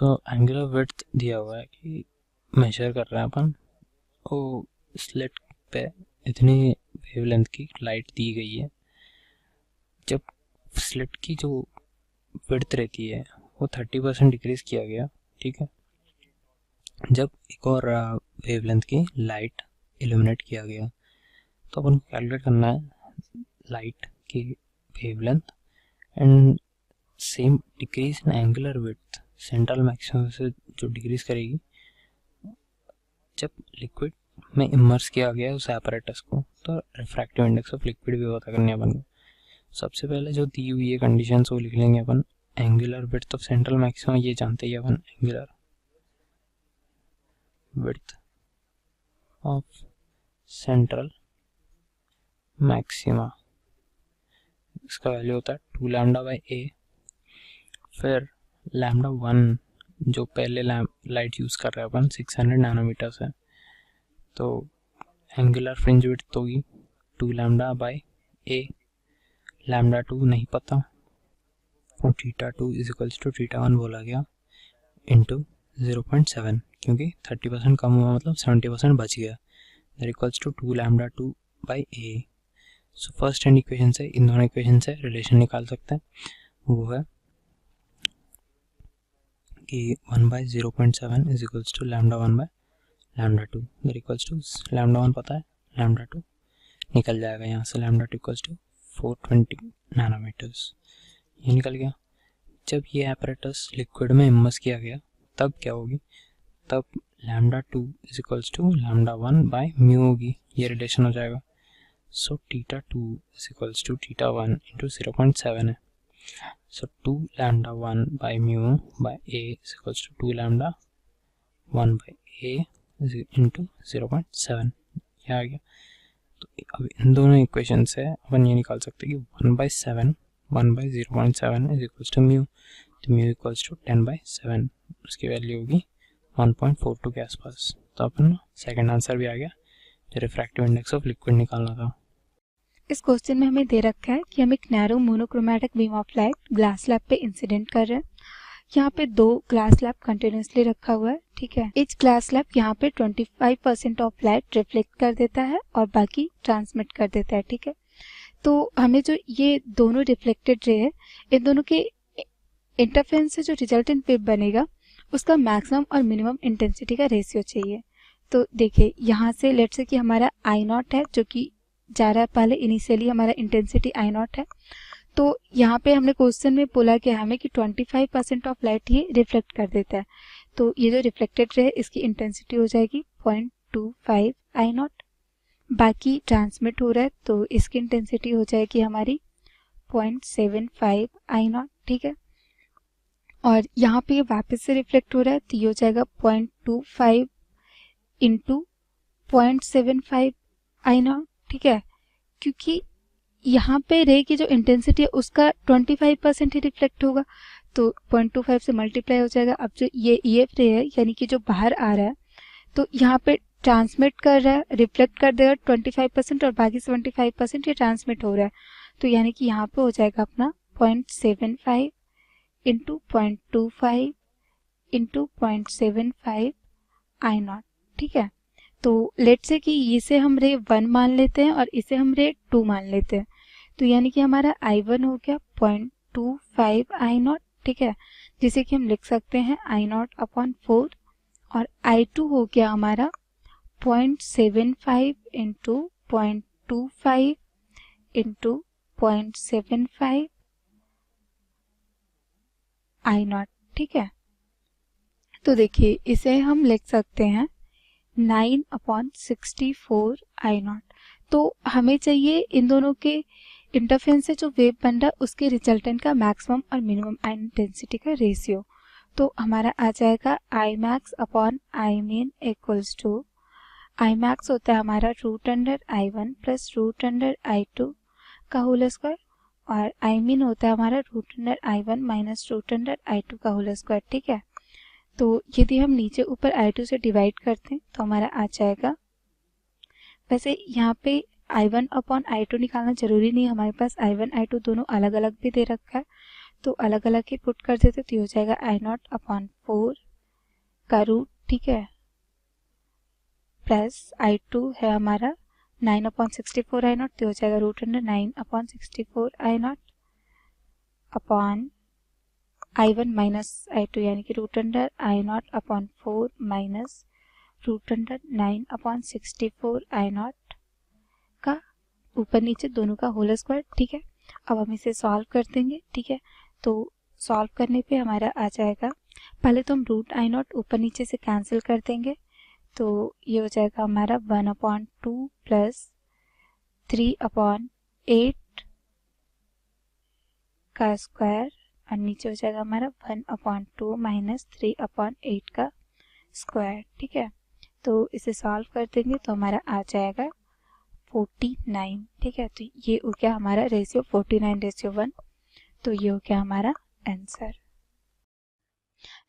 So angular width दिया हुआ है कि मेजर कर रहे हैं अपन, वो स्लिट पे इतनी वेवलेंथ की लाइट दी गई है। जब स्लिट की जो विड्थ रहती है वो 30% डिक्रीज किया गया, ठीक है। जब एक और वेवलेंथ की लाइट इल्यूमिनेट किया गया तो अपन को कैलकुलेट करना है लाइट की wavelength and same decrease in angular width central maximum से जो डिक्रीज करेगी जब लिक्विड में इमर्स किया गया उस एपरेटस को, तो रिफ्रैक्टिव इंडेक्स ऑफ लिक्विड भी पता करनी है अपन को। सबसे पहले जो दी हुई है कंडीशन वो लिख लेंगे अपन। Angular width of central maximum ये जानते ही अपन, angular width of central maxima, इसका वैल्यू होता है 2 लैम्डा बाई ए। फिर लैम्डा 1 जो पहले लाइट यूज कर रहे हैं अपन 600 नैनोमीटर है, तो एंगुलर फ्रिंज विड्थ होगी 2 लैम्डा बाई ए। लैम्डा 2 नहीं पता, और theta 2 is equals to theta 1 बोला गया इंटू 0.7, क्योंकि 30% कम हुआ मतलब 70% बच गया, that equals to 2 lambda 2 by A. So first hand equation से इन दोनों इक्वेशन से रिलेशन निकाल सकते हैं, वो है कि 1 by 0.7 is equals to lambda 1 by lambda 2, that equals to lambda 1 पता है, लैम्डा 2 निकल जाएगा यहाँ से, लैम्डा 2 इक्वल्स टू 420 नैनोमीटर्स, ये निकल गया। जब ये एपरेटस लिक्विड में इमर्स किया गया तब क्या होगी, तब lambda 2 is equals to lambda 1 by mu होगी, ये रिलेशन हो जाएगा। So theta 2 is equals to theta 1 into 0.7 है। So 2 lambda 1 by mu by A is equals to 2 lambda 1 by A into 0.7, ये आ गया। तो अब इन दोनों इक्वेशन से अपन ये निकाल सकते हैं कि 1/7 1 by 0.7 is equals to mu, तो म्यू इक्वल्स टू 10/7, उसकी वैल्यू होगी 1.42 के आसपास। तो अपन सेकंड आंसर भी आ गया, जो रिफ्रैक्टिव इंडेक्स ऑफ लिक्विड निकालना था। इस क्वेश्चन में हमें दे रखा है कि हम एक narrow monochromatic beam of light glass slab पे इंसिडेंट कर रहे हैं। यहाँ पे 2 ग्लास स्लैब कंटिन्यूसली रखा हुआ है, ठीक है। इच ग्लास स्लैब यहाँ पे 25% ऑफ लाइट रिफ्लेक्ट कर देता है और बाकी ट्रांसमिट कर देता है, ठीक है। तो हमें जो ये दोनों रिफ्लेक्टेड रे है, इन दोनों के इंटरफेरेंस से जो रिजल्टेंट वेव बनेगा उसका मैक्सिमम और मिनिमम इंटेंसिटी का रेशियो चाहिए। तो देखिए यहाँ से लेट्स से कि हमारा आई नॉट है जो कि जा रहा है, पहले इनिशियली हमारा इंटेंसिटी आई नॉट है। तो यहाँ पे हमने क्वेश्चन में बोला कि हमें कि 25% ऑफ लाइट ये रिफ्लेक्ट कर देता है, तो ये जो रिफ्लेक्टेड रे है इसकी इंटेंसिटी हो जाएगी 0.25 आई नॉट। बाकी ट्रांसमिट हो रहा है तो इसकी इंटेंसिटी हो जाएगी हमारी 0.75 आई नॉट, ठीक है। और यहाँ पे वापस से रिफ्लेक्ट हो रहा है तो ये हो जाएगा 0.25 इंटू 0.75 आई नॉट, ठीक है। क्योंकि यहाँ पे रे की जो इंटेंसिटी है उसका 25% ही रिफ्लेक्ट होगा, तो 0.25 से मल्टीप्लाई हो जाएगा। अब जो ये EF रे है यानी कि जो बाहर आ रहा है, तो यहाँ पे ट्रांसमिट कर रहा है, रिफ्लेक्ट कर देगा 25% और बाकी 75% ये ट्रांसमिट हो रहा है, तो यानी कि यहाँ पे हो जाएगा अपना 0.75 इंटू 0.25 इंटू 0.75 आई नॉट, ठीक है। तो लेट से कि इसे हम रे 1 मान लेते हैं और इसे हम रे 2 मान लेते हैं, तो यानी कि हमारा I1 हो गया 0.25 आई नॉट, ठीक है, जिसे कि हम लिख सकते हैं आई नॉट अपॉन 4, और I2 हो गया हमारा 0.75 इंटू 0.25 इंटू 0.75 आई नॉट, ठीक है। तो देखिए इसे हम लिख सकते हैं 9/64 आई नॉट। तो हमें चाहिए इन दोनों के इंटरफेरेंस से जो वेव बन रहा है उसके रिजल्टेंट का मैक्सिमम और मिनिमम इंटेंसिटी का रेशियो। तो हमारा आ जाएगा I max upon I mean equals to, I max होता है हमारा √I1 प्लस √I2 का होल स्क्वायर, और आई मीन होता है हमारा √I1 माइनस √I2 का होल स्क्वायर, ठीक है। तो यदि हम नीचे ऊपर I2 से डिवाइड करते हैं तो हमारा आ जाएगा, वैसे यहाँ पे I1 अपॉन I2 निकालना जरूरी नहीं है, हमारे पास I1 I2 दोनों अलग अलग भी दे रखा है, तो अलग अलग ही पुट कर देते, तो ये हो जाएगा I0/4 का रूट, ठीक है, प्लस I2 है हमारा 9/64 I0, तो हो जाएगा √9/64 I0 upon I1 minus I2 यानी कि √I0/4 माइनस √9/64 I0 का ऊपर नीचे दोनों का होल स्क्वायर, ठीक है। अब हम इसे सॉल्व कर देंगे, ठीक है। तो सॉल्व करने पे हमारा आ जाएगा, पहले तो हम √I0 ऊपर नीचे से कैंसिल कर देंगे, तो ये हो जाएगा हमारा 1/2 प्लस 3/8 का स्क्वायर और नीचे हो जाएगा हमारा 1/2 माइनस 3/8 का स्क्वायर, ठीक है। तो इसे सॉल्व कर देंगे तो हमारा आ जाएगा 49, ठीक है। तो ये हो गया हमारा रेशियो 49:1, तो ये हो गया हमारा आंसर।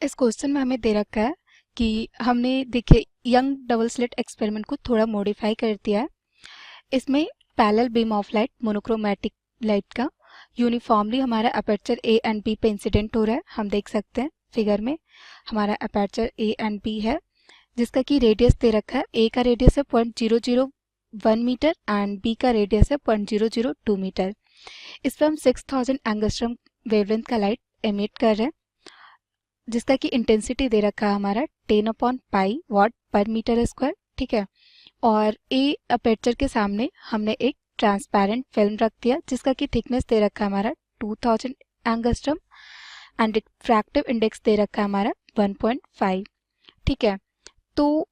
इस क्वेश्चन में हमें दे रखा है कि हमने देखिए यंग डबल स्लिट एक्सपेरिमेंट को थोड़ा मॉडिफाई कर दिया है। इसमें parallel beam of light monochromatic light का यूनिफॉर्मली हमारा अपर्चर ए एंड बी पे इंसिडेंट हो रहा है। हम देख सकते हैं फिगर में हमारा अपर्चर ए एंड बी है, जिसका कि रेडियस दे रखा है। ए का रेडियस है 0.001 मीटर एंड बी का रेडियस है 0.002 मीटर। इस पर हम 6000 एंगस्ट्रॉम वेवलेंथ का लाइट एमिट कर रहे हैं, जिसका कि इंटेंसिटी दे रखा है हमारा 10/पाई वाट पर मीटर स्क्वायर, ठीक है। और ए अपर्चर के सामने हमने एक ट्रांसपेरेंट फिल्म रख दिया, जिसका कि थिकनेस दे रखा है हमारा 2000 एंगस्ट्रॉम एंड रिफ्रैक्टिव इंडेक्स दे रखा है हमारा 1.5, ठीक है। तो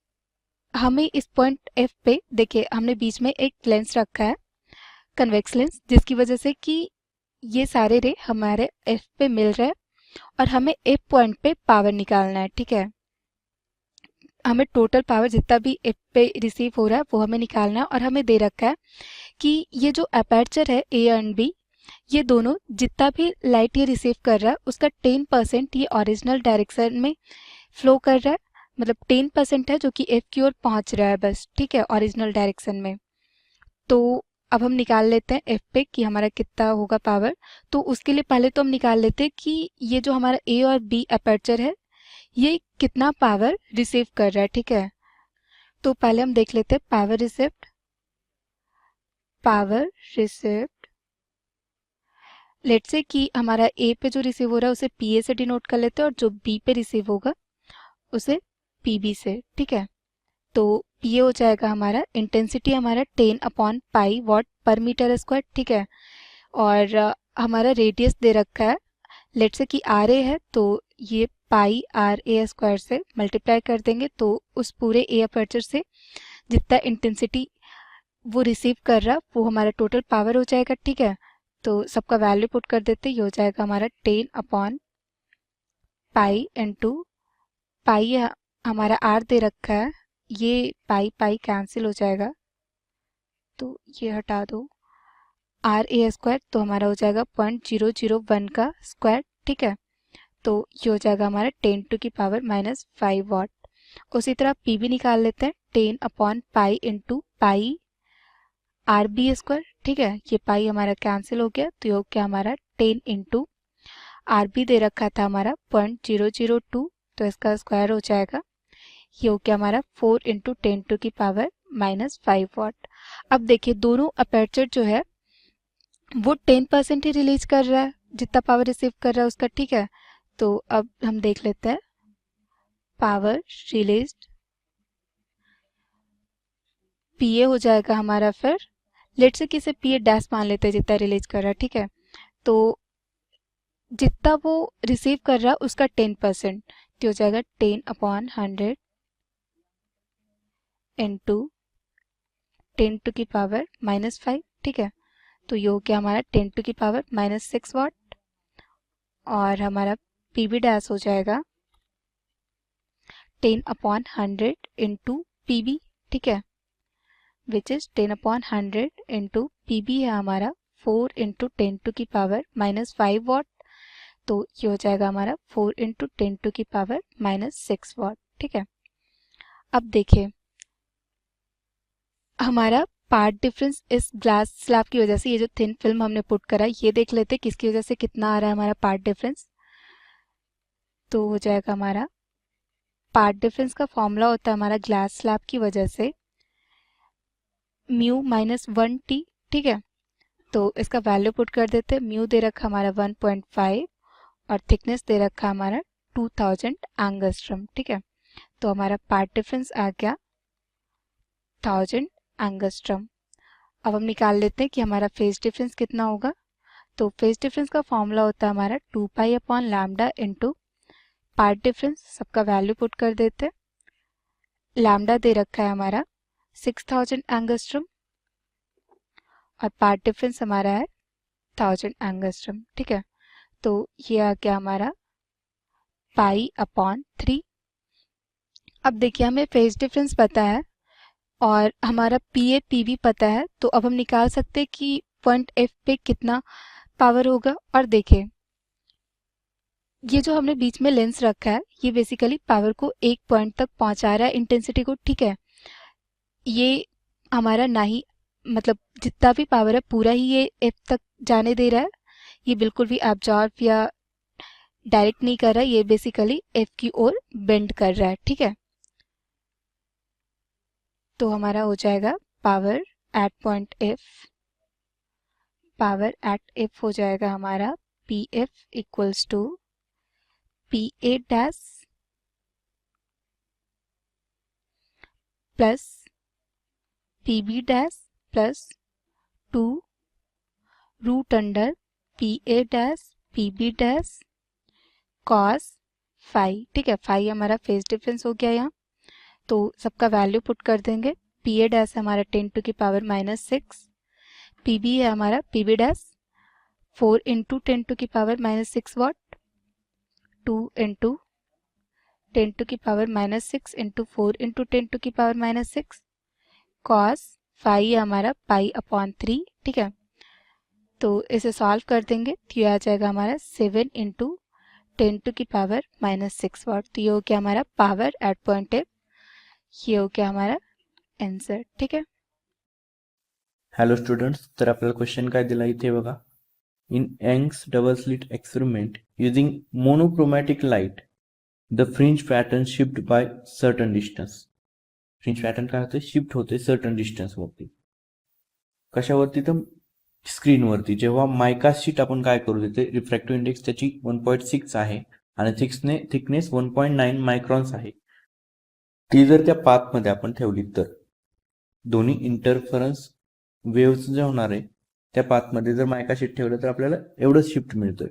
हमें इस पॉइंट एफ पे देखिए हमने बीच में एक लेंस रखा है, कन्वेक्स लेंस, जिसकी वजह से कि ये सारे रे हमारे एफ पे मिल रहे हैं और हमें एफ पॉइंट पे पावर निकालना है, ठीक है। हमें टोटल पावर जितना भी एफ पे रिसीव हो रहा है वो हमें निकालना है। और हमें दे रखा है कि ये जो अपर्चर है ए एंड बी, ये दोनों जितना भी लाइट ये रिसीव कर रहा है उसका 10% ये ओरिजिनल डायरेक्शन में फ्लो कर रहा है, मतलब 10% है जो कि एफ की ओर पहुंच रहा है बस, ठीक है, ओरिजिनल डायरेक्शन में। तो अब हम निकाल लेते हैं एफ पे कि हमारा कितना होगा पावर। तो उसके लिए पहले तो हम निकाल लेते हैं कि ये जो हमारा ए और बी अपर्चर है ये कितना पावर रिसीव कर रहा है, ठीक है। तो पहले हम देख लेते हैं पावर रिसीव्ड। लेट्स से कि हमारा ए पे जो रिसीव हो रहा है उसे पी ए से डिनोट कर लेते हैं और जो बी पे रिसीव होगा उसे पी बी से, ठीक है। तो पी ए हो जाएगा हमारा, इंटेंसिटी हमारा 10/पाई वाट पर मीटर स्क्वायर, ठीक है। और हमारा रेडियस दे रखा है, लेट्स से कि आर ए है, तो ये पाई आर ए स्क्वायर से मल्टीप्लाई कर देंगे, तो उस पूरे ए अपर्चर से जितना इंटेंसिटी वो रिसीव कर रहा वो हमारा टोटल पावर हो जाएगा, ठीक है। तो सबका वैल्यू पुट कर देते, ये हो जाएगा हमारा 10/पाई इंटू पाई हमारा आर दे रखा है, ये पाई पाई कैंसिल हो जाएगा तो ये हटा दो, आर ए स्क्वायर तो हमारा हो जाएगा 0.001 का स्क्वायर, ठीक है। तो ये हो जाएगा हमारा 10⁻⁻5 वाट। उसी तरह पी भी निकाल लेते हैं, 10/पाई into pi R B square, ठीक है। ये पाई हमारा कैंसिल हो गया तो ये हो गया हमारा 10 इंटू आर बी दे रखा था हमारा 0.002, तो इसका स्क्वायर हो जाएगा, ये हो गया हमारा 4 इंटू 10⁻⁻5 वाट। अब देखिए दोनों अपर्चर जो है वो 10% ही रिलीज कर रहा है, जितना पावर रिसीव कर रहा है उसका, ठीक है। तो अब हम देख लेते हैं पावर रिलीज्ड, पीए हो जाएगा हमारा, फिर लेट्स से किसे पीए डैश मान लेते हैं जितना रिलीज कर रहा है, ठीक है। तो जितना वो रिसीव कर रहा है उसका 10%, तो हो जाएगा 10/100 इंटू 10⁻⁻5, ठीक है। तो ये हो गया हमारा 10⁻⁻6 वाट और हमारा पी बी डैश हो जाएगा 10/100 इंटू पी बी, ठीक है, which is 10/100 into P B है हमारा 4 इंटू 10⁻⁻5 वाट, तो ये हो जाएगा हमारा 4 इंटू 10⁻⁻6 वाट, ठीक है। अब देखिए हमारा पार्ट डिफरेंस इस ग्लास स्लैब की वजह से, ये जो थिन फिल्म हमने पुट करा है, ये देख लेते हैं किसकी वजह से कितना आ रहा है हमारा पार्ट डिफरेंस। तो हो जाएगा हमारा पार्ट डिफरेंस का फॉर्मूला होता है हमारा ग्लास स्लैब की वजह से म्यू माइनस 1t, ठीक है। तो इसका वैल्यू पुट कर देते हैं। म्यू दे रखा हमारा 1.5 और थिकनेस दे रखा हमारा 2000 एंगस्ट्रम, ठीक है। तो हमारा पार्ट डिफरेंस आ गया 1000 एंगस्ट्रम। अब हम निकाल लेते हैं कि हमारा फेज डिफरेंस कितना होगा। तो फेज डिफरेंस का फॉर्मूला होता है हमारा 2 pi upon lambda into path difference, सबका वैल्यू पुट कर देते हैं। लैम्डा दे रखा है हमारा 6000 एंगस्ट्रम और पार्ट डिफरेंस हमारा है 1000 एंगस्ट्रम, ठीक है। तो ये आ गया हमारा पाई अपॉन 3। अब देखिए हमें फेज डिफरेंस पता है और हमारा पी ए पी वी पता है, तो अब हम निकाल सकते हैं कि पॉइंट एफ पे कितना पावर होगा। और देखिए ये जो हमने बीच में लेंस रखा है, ये बेसिकली पावर को एक पॉइंट तक पहुंचा रहा है, इंटेंसिटी को, ठीक है। ये हमारा ना ही मतलब जितना भी पावर है पूरा ही ये एफ तक जाने दे रहा है, ये बिल्कुल भी एब्जॉर्ब या डायरेक्ट नहीं कर रहा है, ये बेसिकली एफ की ओर बेंड कर रहा है, ठीक है। तो हमारा हो जाएगा power at point F, power at F हो जाएगा हमारा P F equals to P A dash plus P B dash plus 2 root under P A dash P B dash cos phi, ठीक है। फाई हमारा फेज डिफरेंस हो गया यहाँ, तो सबका वैल्यू पुट कर देंगे। पी ए डैश हमारा 10 टू की पावर -6, पी बी है हमारा P B dash 4 into 10 to की पावर -6 वाट, 2 इंटू 10 टू की पावर -6 इंटू 4 इंटू 10 टू की पावर -6 कॉस फाई हमारा पाई अपॉन 3, ठीक है। तो इसे सॉल्व कर देंगे तो ये आ जाएगा हमारा 7 इंटू 10 टू की पावर -6 वाट। तो ये हो गया हमारा पावर एट पॉइंट एफ, ये हो गया हमारा आंसर, ठीक है। हॅलो स्टुडंट्स, तर आपल्याला क्वेश्चन काय दिला इथे बघा. In Young's double slit experiment using monochromatic light the fringe pattern shift by certain distance. Fringe pattern काय होते, शिफ्ट होते सर्टन डिस्टन्स वरती. कशावरती, तर स्क्रीनवरती. जेव्हा मायका शीट आपण काय करू देते, रिफ्रॅक्टिव्ह इंडेक्स त्याची 1.6 आहे आणि थिकनेस 1.9 मायक्रॉन्स आहे. ती जर त्या पाथमध्ये आपण ठेवली तर दोन्ही इंटरफरन्स वेव्स जे होणार आहे त्या पाथमध्ये जर मायका शीट ठेवलं तर आपल्याला एवढंच शिफ्ट मिळतोय.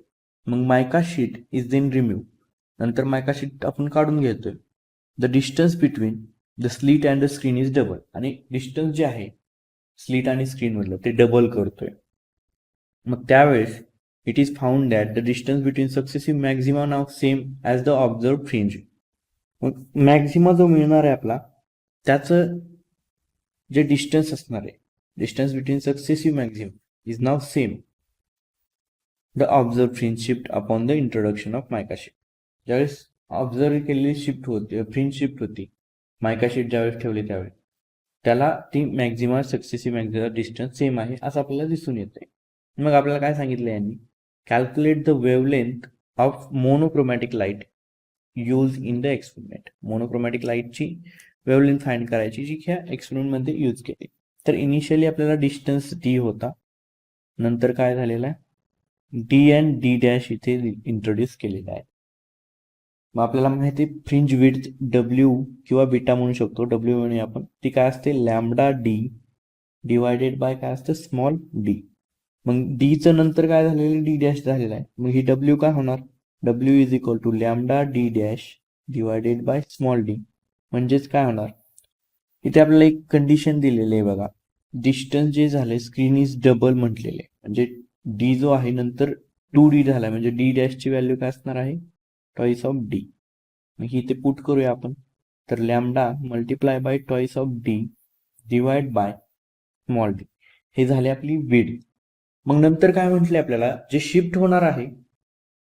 मग मायका शीट इज देन रिमूव्ह. नंतर मायका शीट आपण काढून घेतोय. The distance between the slit and the screen is double. आणि डिस्टन्स जे आहे स्लीट आणि स्क्रीन मधलं ते डबल करतोय. मग त्यावेळेस it is found that the distance between successive maxima now same as the observe fringe. मग मॅक्झिमा जो मिळणार आहे आपला त्याचं जे डिस्टन्स असणार आहे, distance between successive maxima is now same the observe fringe shift upon the introduction of mica sheet. ज्यावेळेस ऑब्झर्व केलेली शिफ्ट होती, फ्रिंज शिफ्ट होती, मायका शीट ज्यावेळेस ठेवली त्यावेळेस त्याला ती maxima successive maxima distance same आहे असं आपल्याला दिसून येतंय. मग आपल्याला काय सांगितलं यांनी, calculate the wavelength of monochromatic light use in the experiment. Monochromatic लाईटची वेवलेंथ फाइंड करायची जी ह्या एक्सपेरिमेंटमध्ये यूज केली. तर इनिशियली आपल्याला डिस्टन्स डी होता, नंतर काय झालेला आहे डी अँड डी डॅश इथे इंट्रोड्यूस केलेला आहे. मग आपल्याला माहिती आहे फ्रिंज विड्थ डब्ल्यू किंवा बीटा म्हणू शकतो. डब्ल्यू म्हणूया आपण, ती काय असते लॅम्बडा डी डिवायडेड बाय काय असतं स्मॉल डी. मग डीचं नंतर काय झालेलं डी डॅश झालेला आहे. मग ही डब्ल्यू काय होणार, W is equal to lambda D dash divided by small D. म्हणजेच काय होणार, इथे आपल्याला एक कंडिशन दिलेली आहे बघा, डिस्टन्स जे झाले स्क्रीन इज डबल म्हटलेले, म्हणजे डी जो आहे नंतर 2d झाला, म्हणजे डी डॅशची व्हॅल्यू काय असणार आहे टॉईस ऑफ डी. मग इथे पुट करूया आपण, तर lambda multiply by twice of D divide by small D. हे झाले आपली विड्थ. मग नंतर काय म्हटले आपल्याला, जे शिफ्ट होणार आहे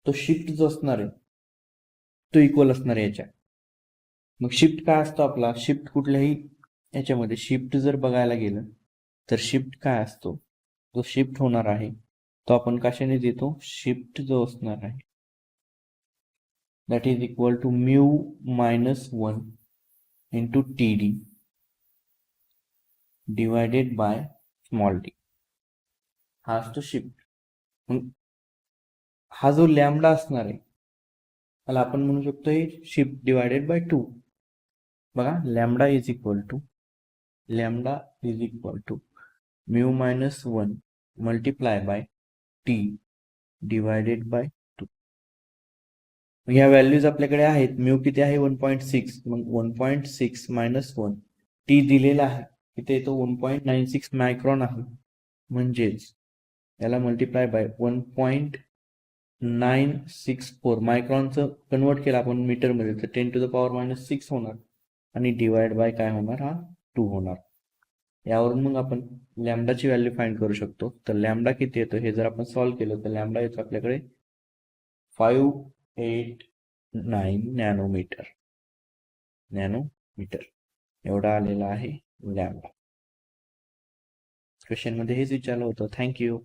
तो शिफ्ट जो असणार आहे तो इक्वल असणार आहे याच्या. मग शिफ्ट काय असतो आपला, शिफ्ट कुठल्याही याच्यामध्ये शिफ्ट जर बघायला गेलं तर शिफ्ट काय असतो, जो शिफ्ट होणार आहे तो आपण कशाने देतो, शिफ्ट जो असणार आहे that is equal to mu -1 into T D divided by small D. हा असतो शिफ्ट. मग हा जो लॅम्बडा असणार आहे त्याला आपण म्हणू शकतो हे शिफ्ट डिवायडेड बाय 2. बघा lambda is equal to mu -1 multiply by T divided by 2. ह्या व्हॅल्यूज आपल्याकडे आहेत. म्यू किती आहे 1.6. मग 1.6 -1 टी दिलेला आहे इथे येतो 1.96 मायक्रॉन आहे. म्हणजेच याला मल्टिप्लाय बाय 1.964 मायक्रॉनचं कन्वर्ट केलं आपण मीटरमध्ये तर 10⁻⁻6 होणार आणि डिवाइड बाय काय होणार, हा 2 होणार. यावरून मग आपण लॅम्बडाची व्हॅल्यू फाइंड करू शकतो. तर लॅम्बडा किती येतो हे जर आपण सॉल्व्ह केलं तर लॅम्बडा येतो आपल्याकडे 589 नॅनोमीटर एवढा आलेला आहे लॅम्बडा. क्वेश्चन मध्ये हेच विचारलं होतं. थँक्यू.